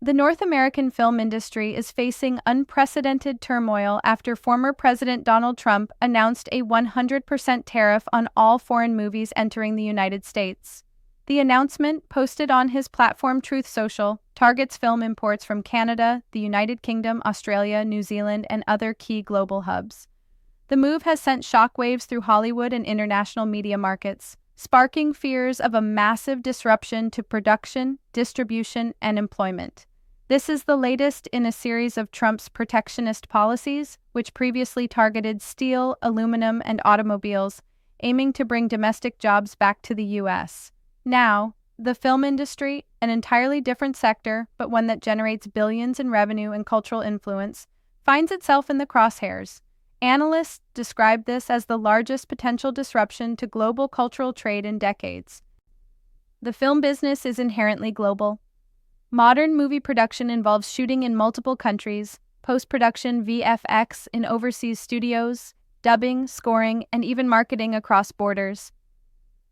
The North American film industry is facing unprecedented turmoil after former President Donald Trump announced a 100% tariff on all foreign movies entering the United States. The announcement, posted on his platform Truth Social, targets film imports from Canada, the United Kingdom, Australia, New Zealand, and other key global hubs. The move has sent shockwaves through Hollywood and international media markets, sparking fears of a massive disruption to production, distribution, and employment. This is the latest in a series of Trump's protectionist policies, which previously targeted steel, aluminum, and automobiles, aiming to bring domestic jobs back to the U.S. Now, the film industry, an entirely different sector, but one that generates billions in revenue and cultural influence, finds itself in the crosshairs. Analysts describe this as the largest potential disruption to global cultural trade in decades. The film business is inherently global. Modern movie production involves shooting in multiple countries, post-production VFX in overseas studios, dubbing, scoring, and even marketing across borders.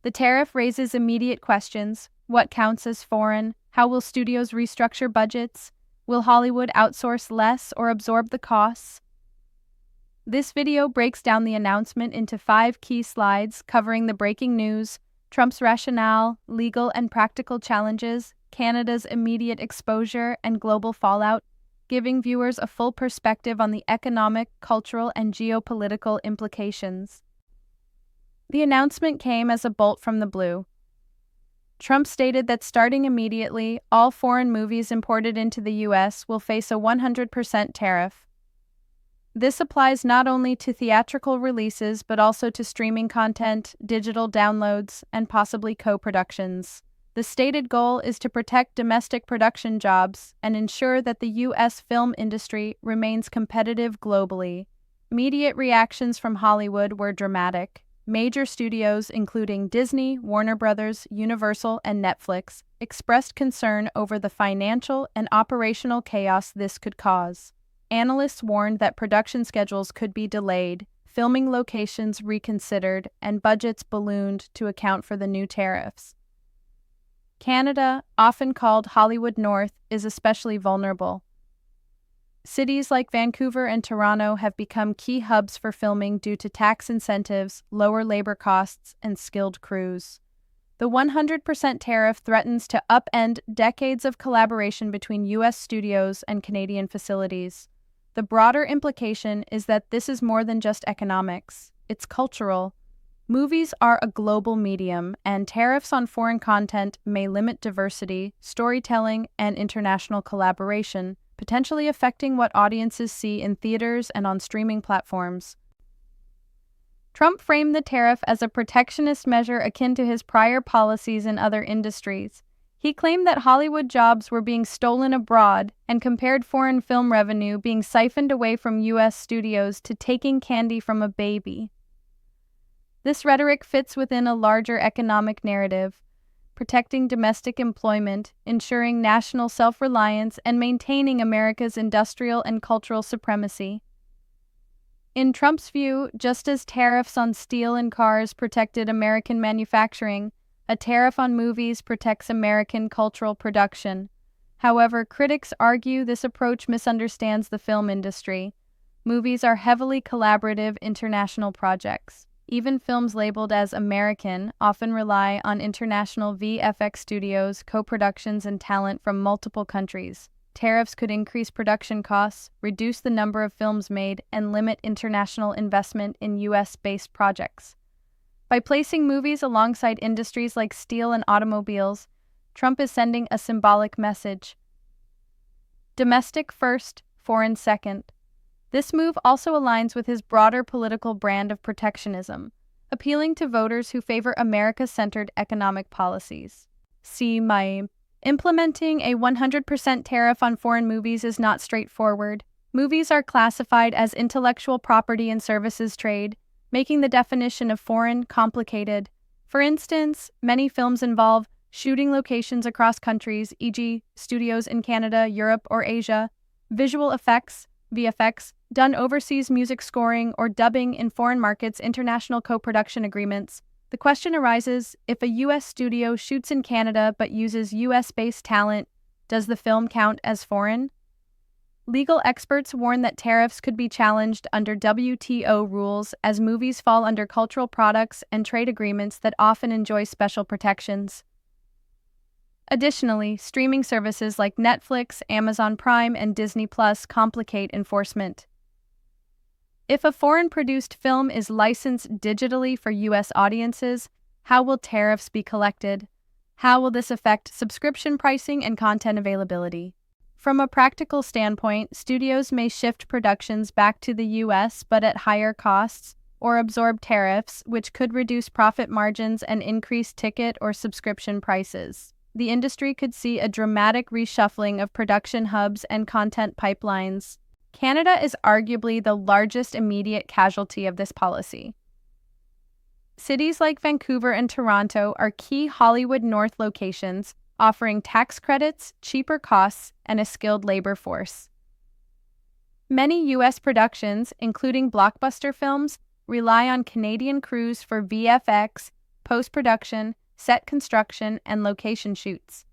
The tariff raises immediate questions. What counts as foreign? How will studios restructure budgets? Will Hollywood outsource less or absorb the costs? This video breaks down the announcement into 5 key slides covering the breaking news, Trump's rationale, legal and practical challenges, Canada's immediate exposure, and global fallout, giving viewers a full perspective on the economic, cultural, and geopolitical implications. The announcement came as a bolt from the blue. Trump stated that starting immediately, all foreign movies imported into the U.S. will face a 100% tariff. This applies not only to theatrical releases but also to streaming content, digital downloads, and possibly co-productions. The stated goal is to protect domestic production jobs and ensure that the U.S. film industry remains competitive globally. Immediate reactions from Hollywood were dramatic. Major studios, including Disney, Warner Brothers, Universal, and Netflix, expressed concern over the financial and operational chaos this could cause. Analysts warned that production schedules could be delayed, filming locations reconsidered, and budgets ballooned to account for the new tariffs. Canada, often called Hollywood North, is especially vulnerable. Cities like Vancouver and Toronto have become key hubs for filming due to tax incentives, lower labor costs, and skilled crews. The 100% tariff threatens to upend decades of collaboration between U.S. studios and Canadian facilities. The broader implication is that this is more than just economics. It's cultural. Movies are a global medium, and tariffs on foreign content may limit diversity, storytelling, and international collaboration, potentially affecting what audiences see in theaters and on streaming platforms. Trump framed the tariff as a protectionist measure akin to his prior policies in other industries. He claimed that Hollywood jobs were being stolen abroad and compared foreign film revenue being siphoned away from U.S. studios to taking candy from a baby. This rhetoric fits within a larger economic narrative, protecting domestic employment, ensuring national self-reliance, and maintaining America's industrial and cultural supremacy. In Trump's view, just as tariffs on steel and cars protected American manufacturing, a tariff on movies protects American cultural production. However, critics argue this approach misunderstands the film industry. Movies are heavily collaborative international projects. Even films labeled as American often rely on international VFX studios, co-productions, and talent from multiple countries. Tariffs could increase production costs, reduce the number of films made, and limit international investment in U.S.-based projects. By placing movies alongside industries like steel and automobiles, Trump is sending a symbolic message. Domestic first, foreign second. This move also aligns with his broader political brand of protectionism, appealing to voters who favor America-centered economic policies. See my Implementing a 100% tariff on foreign movies is not straightforward. Movies are classified as intellectual property and services trade, making the definition of foreign complicated. For instance, many films involve shooting locations across countries, e.g., studios in Canada, Europe, or Asia, visual effects, VFX, done overseas music scoring or dubbing in foreign markets, international co-production agreements. The question arises, if a U.S. studio shoots in Canada but uses U.S.-based talent, Does the film count as foreign? Legal experts warn that tariffs could be challenged under WTO rules as movies fall under cultural products and trade agreements that often enjoy special protections. Additionally, streaming services like Netflix, Amazon Prime, and Disney Plus complicate enforcement. If a foreign-produced film is licensed digitally for U.S. audiences, how will tariffs be collected? How will this affect subscription pricing and content availability? From a practical standpoint, studios may shift productions back to the U.S. but at higher costs, or absorb tariffs, which could reduce profit margins and increase ticket or subscription prices. The industry could see a dramatic reshuffling of production hubs and content pipelines. Canada is arguably the largest immediate casualty of this policy. Cities like Vancouver and Toronto are key Hollywood North locations, offering tax credits, cheaper costs, and a skilled labor force. Many U.S. productions, including blockbuster films, rely on Canadian crews for VFX, post-production, set construction, and location shoots.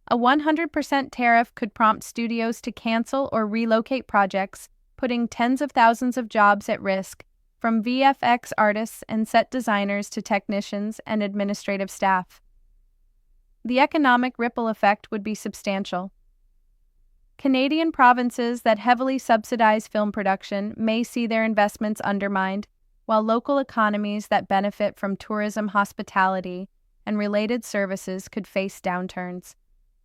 A 100% tariff could prompt studios to cancel or relocate projects, putting tens of thousands of jobs at risk, from VFX artists and set designers to technicians and administrative staff. The economic ripple effect would be substantial. Canadian provinces that heavily subsidize film production may see their investments undermined, while local economies that benefit from tourism, hospitality, and related services could face downturns.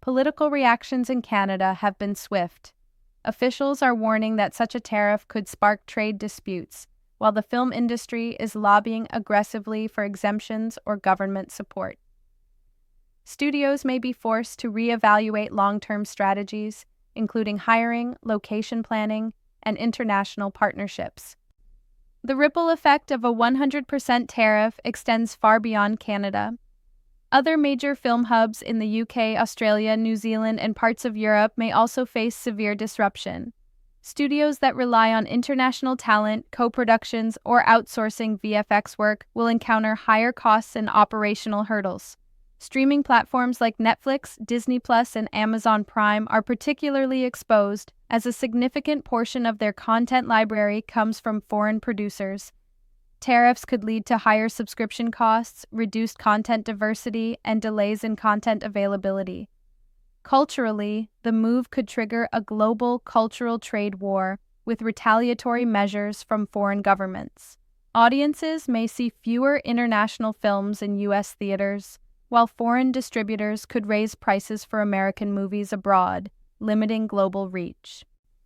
Political reactions in Canada have been swift. Officials are warning that such a tariff could spark trade disputes, while the film industry is lobbying aggressively for exemptions or government support. Studios may be forced to reevaluate long-term strategies, including hiring, location planning, and international partnerships. The ripple effect of a 100% tariff extends far beyond Canada. Other major film hubs in the UK, Australia, New Zealand, and parts of Europe may also face severe disruption. Studios that rely on international talent, co-productions, or outsourcing VFX work will encounter higher costs and operational hurdles. Streaming platforms like Netflix, Disney Plus, and Amazon Prime are particularly exposed, as a significant portion of their content library comes from foreign producers. Tariffs could lead to higher subscription costs, reduced content diversity, and delays in content availability. Culturally, the move could trigger a global cultural trade war, with retaliatory measures from foreign governments. Audiences may see fewer international films in U.S. theaters, while foreign distributors could raise prices for American movies abroad, limiting global reach.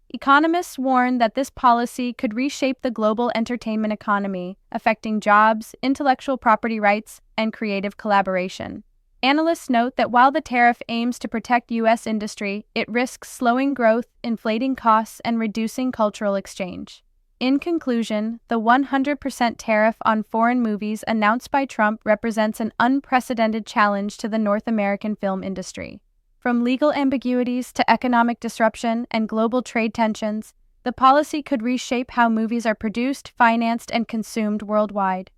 Economists warn that this policy could reshape the global entertainment economy, affecting jobs, intellectual property rights, and creative collaboration. Analysts note that while the tariff aims to protect U.S. industry, it risks slowing growth, inflating costs, and reducing cultural exchange. In conclusion, the 100% tariff on foreign movies announced by Trump represents an unprecedented challenge to the North American film industry. From legal ambiguities to economic disruption and global trade tensions, the policy could reshape how movies are produced, financed, and consumed worldwide.